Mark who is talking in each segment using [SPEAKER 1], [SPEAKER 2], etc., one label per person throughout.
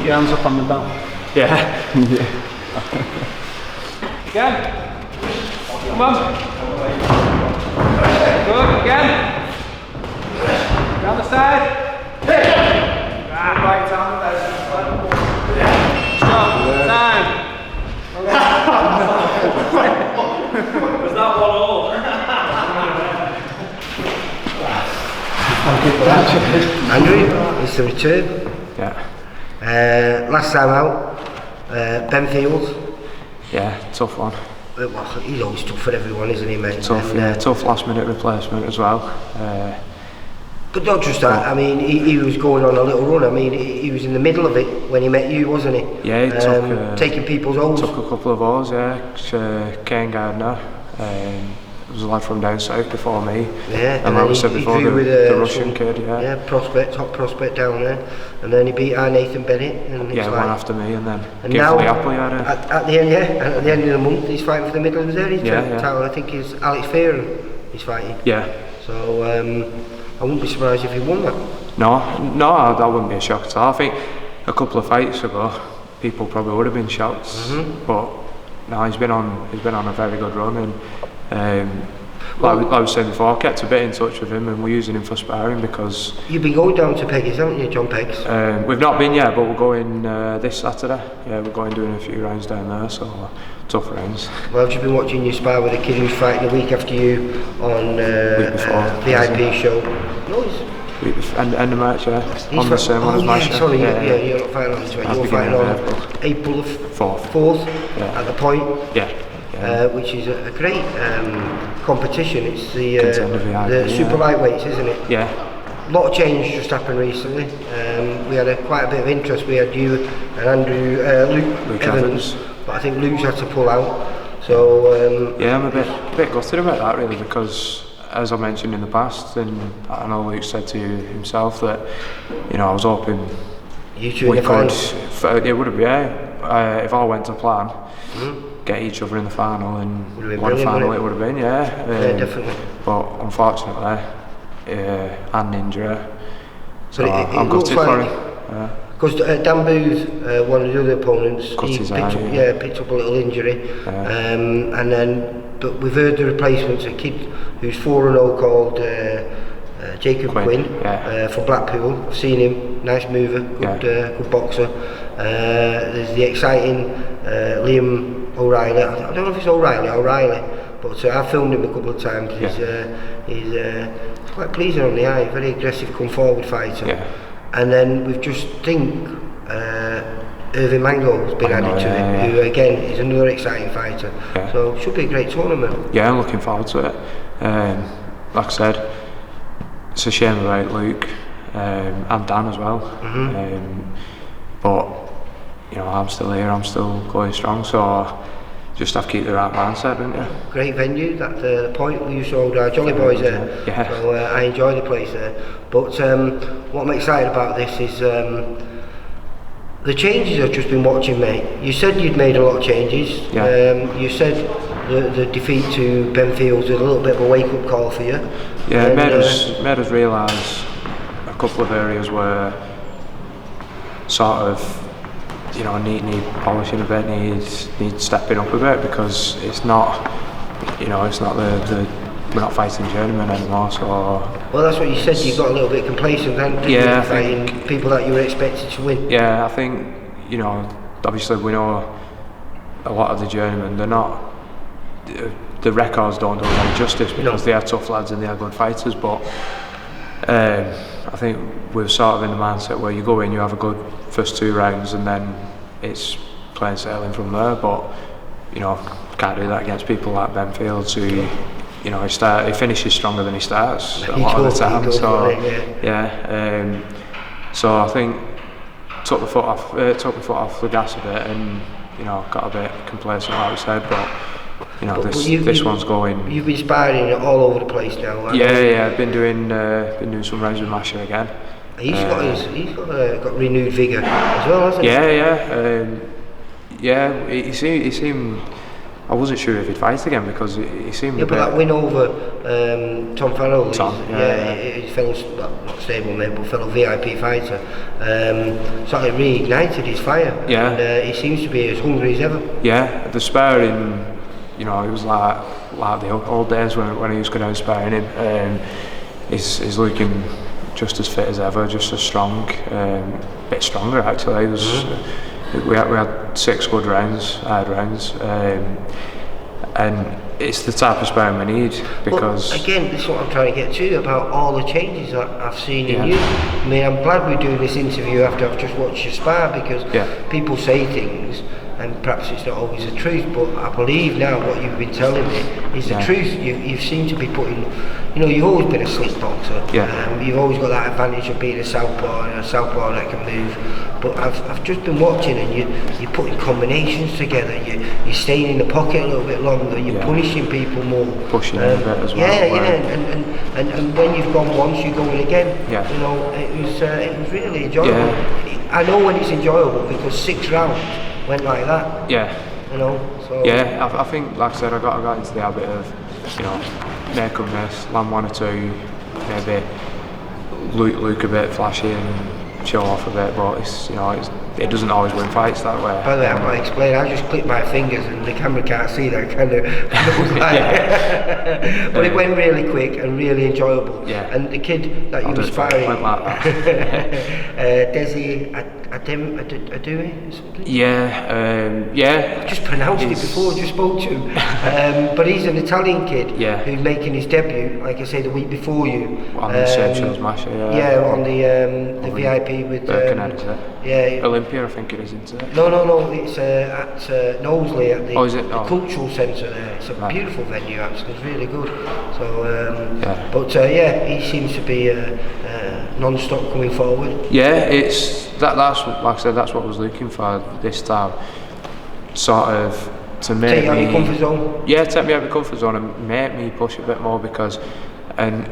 [SPEAKER 1] your hands up on the belt.
[SPEAKER 2] Yeah.
[SPEAKER 1] Again. Come on. Good, again. Down the side. Right down there. Stop. Time.
[SPEAKER 2] Was that 1-all?
[SPEAKER 3] Andrew, it's the return.
[SPEAKER 2] Yeah.
[SPEAKER 3] Last time out, Ben Fields.
[SPEAKER 2] Yeah, tough one.
[SPEAKER 3] Well, he's always tough for everyone, isn't he, mate?
[SPEAKER 2] Tough,
[SPEAKER 3] and,
[SPEAKER 2] tough last minute replacement as well.
[SPEAKER 3] But not just that, I mean, he was going on a little run. I mean, he was in the middle of it when he met you, wasn't he?
[SPEAKER 2] Yeah, he took,
[SPEAKER 3] taking people's holes.
[SPEAKER 2] Took a couple of holes, yeah. Kane Gardner. There was a lad from down south before me.
[SPEAKER 3] Yeah,
[SPEAKER 2] and like we said before, the Russian kid, yeah.
[SPEAKER 3] Yeah, top prospect down there. And then he beat our Nathan Bennett. And
[SPEAKER 2] yeah,
[SPEAKER 3] like,
[SPEAKER 2] one after me, and then
[SPEAKER 3] and now,
[SPEAKER 2] at
[SPEAKER 3] the end, at the end of the month, he's fighting for the Midlands Area title. I think it's Alex Fearon he's fighting.
[SPEAKER 2] Yeah.
[SPEAKER 3] So I wouldn't be surprised if he won that.
[SPEAKER 2] No, that wouldn't be a shock at all. I think a couple of fights ago, people probably would have been shocked, but no, he's been on a very good run, and like I was saying before, I kept a bit in touch with him, and we're using him for sparring because
[SPEAKER 3] you've been going down to Peggy's, haven't you, John Peggs?
[SPEAKER 2] We've not been yet, but we're going this Saturday. Yeah, we're going doing a few rounds down there, so tough rounds.
[SPEAKER 3] Well, I've just been watching you spar with a kid who's fighting a week after you on VIP show. No,
[SPEAKER 2] end of March, yeah. On the same one as my show.
[SPEAKER 3] Sorry, you're not fighting on this one. You're fighting on April 4th at the Point.
[SPEAKER 2] Yeah.
[SPEAKER 3] Which is a great competition. It's the
[SPEAKER 2] CondenderVIP,
[SPEAKER 3] super lightweights, isn't it?
[SPEAKER 2] Yeah.
[SPEAKER 3] A lot of change just happened recently. We had quite a bit of interest. We had you and Andrew, Luke Evans, but I think Luke's had to pull out. So
[SPEAKER 2] yeah, I'm a bit gutted about that really, because as I mentioned in the past, and I know Luke said to you himself that I was hoping
[SPEAKER 3] you two in the final.
[SPEAKER 2] It would have been if all went to plan. Get each other in the final, and one final it would have been,
[SPEAKER 3] yeah, definitely.
[SPEAKER 2] But unfortunately, and injury, so I'm gutted for him.
[SPEAKER 3] Because Dan Booth, one of the other opponents, he picked up a little injury, and then but we've heard the replacement's a kid who's 4-0 called Jacob Quinn from Blackpool. I've seen him, nice mover, good boxer. There's the exciting Liam O'Reilly. I don't know if it's O'Reilly, but I filmed him a couple of times. He's quite pleasing on the eye, very aggressive, come forward fighter. Yeah. And then we've just Irving Mango's been added to it, who again is another exciting fighter. Yeah. So it should be a great tournament.
[SPEAKER 2] Yeah, I'm looking forward to it. Like I said, it's a shame about Luke and Dan as well. But I'm still here, I'm still going strong, so just have to keep the right mindset, don't you?
[SPEAKER 3] Great venue, that the Point we used to hold our Jolly Boys there.
[SPEAKER 2] Yeah.
[SPEAKER 3] So I enjoy the place there. But what I'm excited about this is the changes I've just been watching, mate. You said you'd made a lot of changes. Yeah. You said the defeat to Ben Fields was a little bit of a wake-up call for you.
[SPEAKER 2] Yeah, it made us realise a couple of areas where sort of need polishing a bit, need stepping up a bit, because it's not we're not fighting journeymen anymore. So
[SPEAKER 3] well, that's what you said. You got a little bit complacent, then,
[SPEAKER 2] yeah,
[SPEAKER 3] fighting people that you were expected to win.
[SPEAKER 2] Yeah, I think obviously we know a lot of the journeymen. They're not. The records don't do them any justice, because they are tough lads and they are good fighters. But I think we're sort of in the mindset where you go in, you have a good first 2 rounds, and then it's plain sailing from there. But can't do that against people like Ben Fields, who he finishes stronger than he starts a lot of the time. So so I think took the foot off the gas a bit, and got a bit complacent, like we said. But this one's going.
[SPEAKER 3] You've been sparring all over the place now.
[SPEAKER 2] I've been doing some rounds with Masha again.
[SPEAKER 3] He's got renewed vigour as well, hasn't he?
[SPEAKER 2] He seemed I wasn't sure if he'd fight again because he seemed
[SPEAKER 3] yeah,
[SPEAKER 2] a bit...
[SPEAKER 3] but that win over Tom Farrell, his fellow, well, not stablemate, but fellow VIP fighter, sort of reignited his fire.
[SPEAKER 2] Yeah.
[SPEAKER 3] And he seems to be as hungry as ever.
[SPEAKER 2] Yeah, the sparring, you know, it was like the old days when he used to go down sparring him. He's looking just as fit as ever, just as strong, a bit stronger actually. It was, we had 6 good rounds, hard rounds, and it's the type of sparring we need because...
[SPEAKER 3] Well, again, this is what I'm trying to get to about all the changes that I've seen in you. I mean, I'm glad we're doing this interview after I've just watched you spar, because people say things and perhaps it's not always the truth, but I believe now what you've been telling me is the truth. You seem to be putting, you know, you've always been a slick boxer. You've always got that advantage of being a southpaw and a southpaw that can move. But I've just been watching, and you're putting combinations together. You're staying in the pocket a little bit longer. You're punishing people more.
[SPEAKER 2] Pushing them a bit as well.
[SPEAKER 3] And when you've gone once, you're going again. You know, it was really enjoyable. I know when it's enjoyable because 6 rounds went like that. You know. So
[SPEAKER 2] I think, like I said, I got into the habit of, you know, make them miss, land 1 or 2, maybe look a bit flashy and show off a bit, but it's, you know, it doesn't always win fights that way.
[SPEAKER 3] By the way, I'm going to explain. I just clicked my fingers and the camera can't see that kind of. But it went really quick and really enjoyable. And the kid that you were sparring,
[SPEAKER 2] like that.
[SPEAKER 3] Desi Adui, something.
[SPEAKER 2] I
[SPEAKER 3] just pronounced it before I just spoke to him. But he's an Italian kid who's making his debut, like I say, the week before you.
[SPEAKER 2] On the same show as Masha,
[SPEAKER 3] on the VIP with
[SPEAKER 2] Olympia, I think it is, isn't it?
[SPEAKER 3] No, it's at Knowsley at the cultural centre there. It's a beautiful venue actually, it's really good. So he seems to be non-stop coming forward.
[SPEAKER 2] It's that's like I said, that's what I was looking for this time. Sort of to make
[SPEAKER 3] take you out of your comfort zone.
[SPEAKER 2] Take me out of the comfort zone and make me push a bit more because, and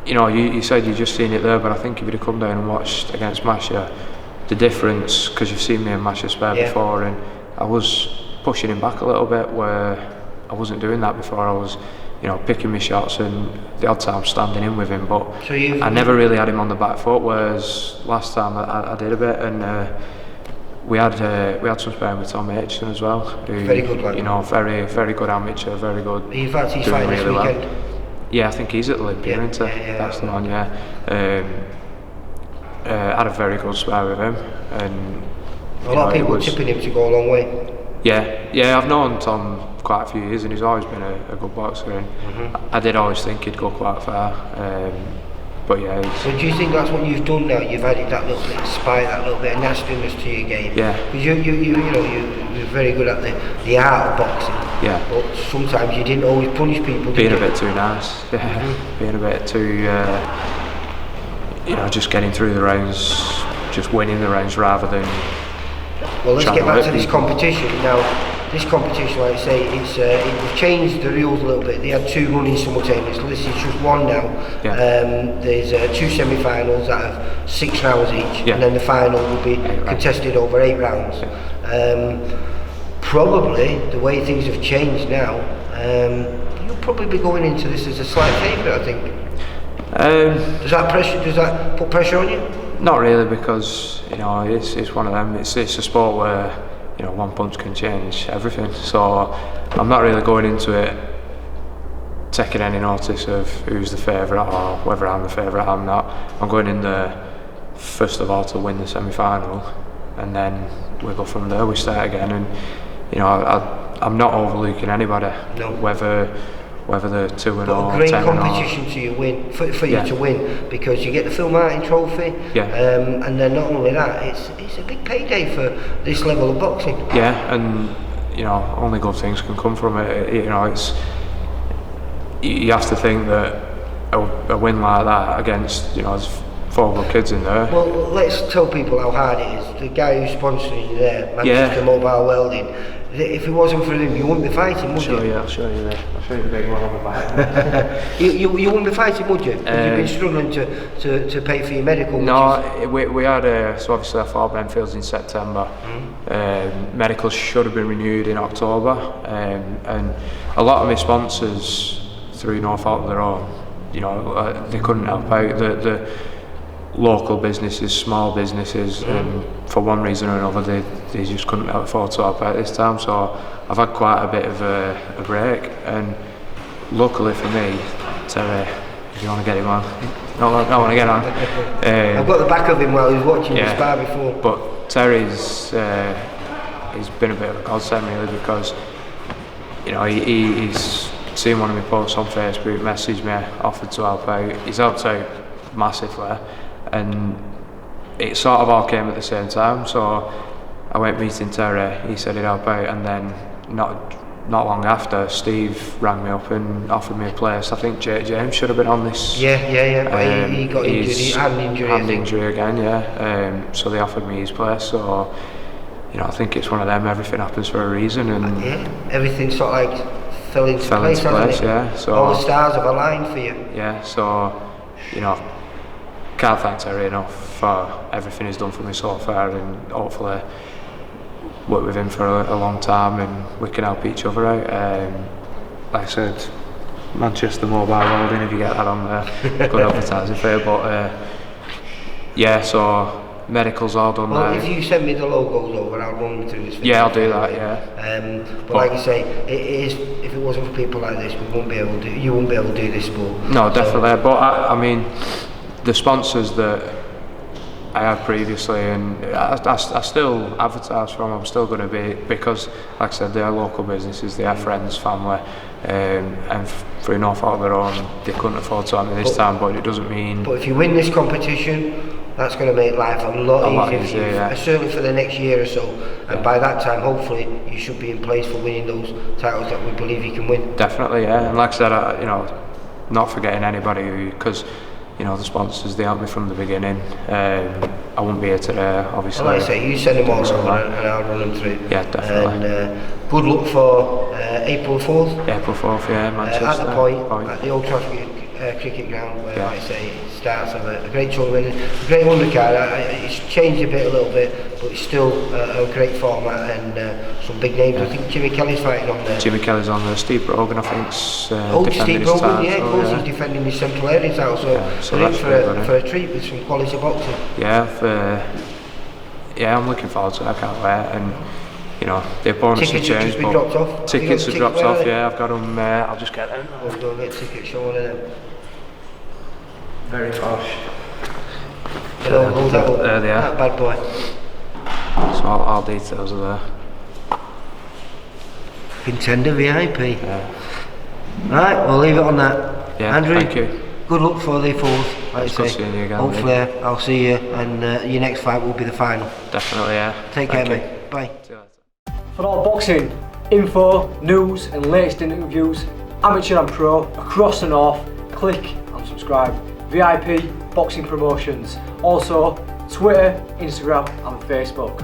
[SPEAKER 2] you know, you said you just seen it there, but I think if you'd have come down and watched against Masha, the difference, because you've seen me and Masha spar before, and I was pushing him back a little bit where I wasn't doing that before. I was, you know, picking my shots and the odd time standing in with him, but I never really had him on the back foot, whereas last time I did a bit, and we had some sparring with Tom Aitchison as well, who,
[SPEAKER 3] very good one.
[SPEAKER 2] You know, very good amateur, very good.
[SPEAKER 3] In fact, he's fighting this weekend.
[SPEAKER 2] Yeah, I think he's at the Olympia, isn't he? That's the one. Had a very good spar with him, and
[SPEAKER 3] a lot of people were tipping him to go a long way.
[SPEAKER 2] I've known Tom quite a few years, and he's always been a good boxer, and I did always think he'd go quite far. But
[SPEAKER 3] so do you think that's what you've done now? You've added that little bit of spite, that little bit of nastiness to your game. Because you're very good at the art of boxing. But sometimes you didn't always punish people.
[SPEAKER 2] Being a bit too nice. Being a bit too. You know, just getting through the rounds, just winning the rounds rather than.
[SPEAKER 3] Well, let's get back to this competition now. This competition, like I say, it's changed the rules a little bit. They had 2 running simultaneously. This is just 1 now. There's 2 semi-finals out of 6 rounds each, and then the final will be contested over 8 rounds. Probably the way things have changed now, you'll probably be going into this as a slight favourite, I think. Does that put pressure on you?
[SPEAKER 2] Not really, because you know it's one of them. It's a sport where, you know, 1 punch can change everything. So I'm not really going into it taking any notice of who's the favourite or whether I'm the favourite or I'm not. I'm going in there first of all to win the semi-final, and then we go from there. We start again, and you know I'm not overlooking anybody.
[SPEAKER 3] No.
[SPEAKER 2] Whether they're 2-0,
[SPEAKER 3] a great competition to you win for you to win, because you get the Phil Martin Trophy, and then not only that, it's a big payday for this level of boxing.
[SPEAKER 2] And you know, only good things can come from it. You know, you have to think that a win like that against, you know, 4 good kids in there.
[SPEAKER 3] Well, let's tell people how hard it is. The guy who's sponsoring you there, Manchester Mobile Welding, if it wasn't for him, you wouldn't be fighting, would you?
[SPEAKER 2] I'll show you the big one on the back.
[SPEAKER 3] you wouldn't be fighting, would you? You've been struggling to pay for your medical.
[SPEAKER 2] No, we had so obviously I fought Benfield's in September. Medical should have been renewed in October, and a lot of my sponsors, through no fault of their own, you know, they couldn't help out. The local businesses, small businesses, and for one reason or another they just couldn't afford to help out this time, so I've had quite a bit of a break, and luckily for me, Terry, if you want to get him on, not want to get on.
[SPEAKER 3] I've got the back of him while he was watching the spar before.
[SPEAKER 2] But Terry's he's been a bit of a godsend really, because you know he's seen one of my posts on Facebook, messaged me, offered to help out. He's helped out massively, and it sort of all came at the same time. So I went meeting Terry, he said he'd help out, and then not long after, Steve rang me up and offered me a place. I think James should have been on this.
[SPEAKER 3] Yeah, but he got injured, hand injury
[SPEAKER 2] again, so they offered me his place. So you know, I think it's one of them, everything happens for a reason, and
[SPEAKER 3] everything sort of like fell into place, hasn't it?
[SPEAKER 2] Yeah, so
[SPEAKER 3] all the stars have aligned for you.
[SPEAKER 2] Yeah, so you know, can't thank Terry enough for everything he's done for me so far, and hopefully work with him for a long time and we can help each other out. Like I said, Manchester Mobile Welding, if you get that on there, good advertising for you. But yeah, so medical's all done now.
[SPEAKER 3] Well, if you send me the logos over, I'll run through this video.
[SPEAKER 2] Yeah, I'll do that, yeah.
[SPEAKER 3] But like you say, it is, if it wasn't for people like this, you wouldn't be able to do this sport.
[SPEAKER 2] No, definitely. So, but I mean, the sponsors that I had previously, and I still advertise for them, I'm still going to be, because like I said, they are local businesses, they are friends, family, and through no fault of their own, they couldn't afford to have me this time, but it doesn't mean...
[SPEAKER 3] But if you win this competition, that's going to make life a lot easier for you,
[SPEAKER 2] yeah.
[SPEAKER 3] Certainly for the next year or so, and by that time, hopefully, you should be in place for winning those titles that we believe you can win.
[SPEAKER 2] Definitely, yeah, and like I said, you know, not forgetting anybody who, because you know, the sponsors, they helped me from the beginning. I wouldn't be here today, obviously.
[SPEAKER 3] Well, like I say, you send them all over and I'll run them through.
[SPEAKER 2] Yeah, definitely.
[SPEAKER 3] And good luck for April 4th.
[SPEAKER 2] April 4th, yeah, Manchester.
[SPEAKER 3] At the point, at the Old Trafford cricket ground, where, like I say, it starts of a great tournament, a great undercard. It's changed a little bit, but it's still a great format, and some big names. I think Jimmy Kelly's fighting on there.
[SPEAKER 2] Jimmy Kelly's on there. Steve Brogan, I think's
[SPEAKER 3] Steve Brogan, yeah, of course, he's defending his Central Area title, so that's for a treat with some quality boxing.
[SPEAKER 2] Yeah, I'm looking forward to it. I can't wait, and you know, the opponents have changed.
[SPEAKER 3] Tickets have dropped off.
[SPEAKER 2] Tickets have dropped off. Yeah, I've got them. I'll just get them.
[SPEAKER 3] We'll go and get tickets. Show one of them.
[SPEAKER 2] Very posh.
[SPEAKER 3] Hold that up.
[SPEAKER 2] There they are.
[SPEAKER 3] That bad boy.
[SPEAKER 2] So all details are there.
[SPEAKER 3] CondenderVIP.
[SPEAKER 2] Yeah.
[SPEAKER 3] Right, we'll leave it on that.
[SPEAKER 2] Yeah,
[SPEAKER 3] Andrew,
[SPEAKER 2] thank you.
[SPEAKER 3] Good luck for the 4th. Like
[SPEAKER 2] It's good seeing you again.
[SPEAKER 3] Hopefully, I'll see you, and your next fight will be the final.
[SPEAKER 2] Definitely, yeah.
[SPEAKER 3] Take care, mate. Bye.
[SPEAKER 2] See you later.
[SPEAKER 4] For all boxing info, news and latest interviews, amateur and pro, across the north, click and subscribe. VIP Boxing Promotions. Also, Twitter, Instagram and Facebook.